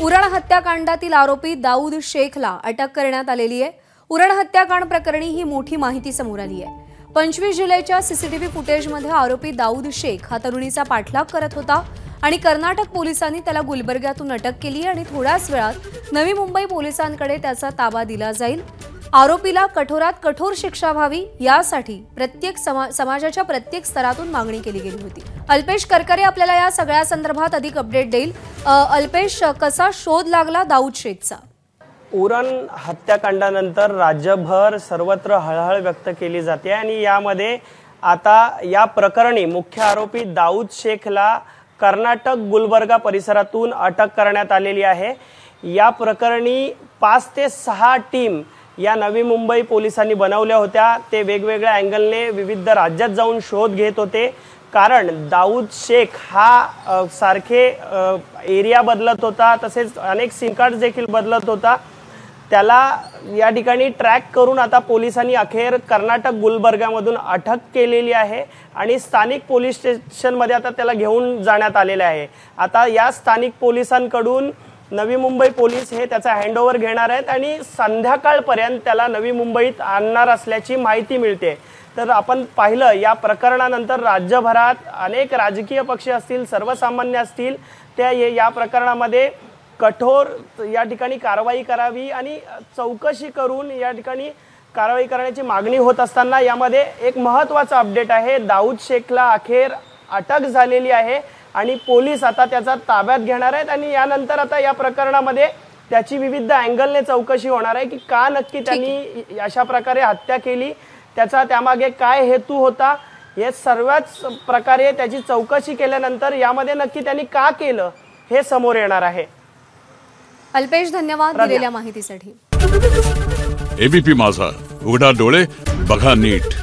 उरण हत्याकांडातील आरोपी दाऊद शेखला अटक करण्यात आलेली आहे। उरण हत्याकांड प्रकरणी ही मोठी माहिती समोर आली आहे। 25 जुलैच्या सीसीटीव्ही फुटेजमध्ये आरोपी दाऊद शेख हा तरुणीचा पाठलाग करत होता आणि कर्नाटक पोलिसांनी त्याला गुलबर्ग्यातून अटक केली आणि थोड्याच वेळात नवी मुंबई पोलिसांकडे त्याचा ताबा दिला जाईल। आरोपीला कठोरात कठोर शिक्षा व्हावी यासाठी समाजाच्या प्रत्येक स्तरातून मागणी केली गेली होती। अल्पेश करकरे आपल्याला या सगळ्या संदर्भात अधिक अपडेट देईल। अल्पेश, कसा शोध लागला दाऊद शेखचा? उरण हत्याकांडानंतर राज्यभर सर्वत्र हळहळ व्यक्त केली जाते आणि यामध्ये आता या प्रकरणी मुख्य आरोपी दाऊद शेखला कर्नाटक गुलबर्गा परिसरातून अटक करण्यात आलेली आहे। या प्रकरणी 5 ते 6 टीम या नवी मुंबई पोलिसांनी बनवल्या होत्या। ते वेगवेगळ्या अँगलने विविध राज्यात जाऊन शोध घेत होते, कारण दाऊद शेख हा सारखे एरिया बदलत होता, तसेच अनेक सिम कार्ड देखील बदलत होता। त्याला या ठिकाणी ट्रॅक करून आता पोलिसांनी अखेर कर्नाटक गुलबर्गामधून अटक केलेली आहे आणि स्थानिक पोलीस स्टेशनमध्ये आता त्याला घेऊन जाण्यात आलेले आहे। आता या स्थानिक पोलिसांकडून नवी मुंबई पोलीस हे त्याचा हँडओव्हर घेणार आहेत आणि संध्याकाळपर्यंत त्याला नवी मुंबईत आणणार असल्याची माहिती मिळते। तर आपण पाहिलं, या प्रकरणानंतर राज्यभरात अनेक राजकीय पक्ष असतील, सर्वसामान्य असतील, त्या या प्रकरणामध्ये कठोर या ठिकाणी कारवाई करावी आणि चौकशी करून या ठिकाणी कारवाई करण्याची मागणी होत असताना यामध्ये एक महत्त्वाचा अपडेट आहे। दाऊद शेखला अखेर अटक झालेली आहे आणि पोलीस आता त्याचा ताब्यात घेणार आहेत आणि यानंतर आता या प्रकरणामध्ये त्याची विविध अँगलने चौकशी होणार आहे की का नक्की त्यांनी अशा प्रकारे हत्या केली, त्याचा त्यामागे काय हेतू होता, हे सर्वच प्रकारे त्याची चौकशी केल्यानंतर यामध्ये नक्की त्यांनी का केलं हे समोर येणार आहे। अल्पेश, धन्यवाद दिलेल्या माहितीसाठी। एबीपी माझा, उघडा डोळे बघा नीट।